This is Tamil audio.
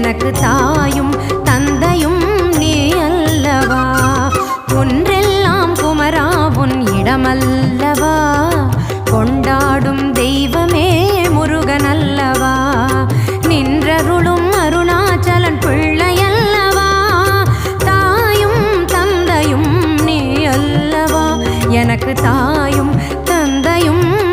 எனக்கு தாயும் தந்தையும் நீ அல்லவா. ஒன்றெல்லாம் குமரா உன் இடமல்லவா. கொண்டாடும் தெய்வமே முருகன் அல்லவா. நின்றருளும் அருணாச்சலன் பிள்ளையல்லவா. தாயும் தந்தையும் நீ அல்லவா. எனக்கு தாயும் தந்தையும்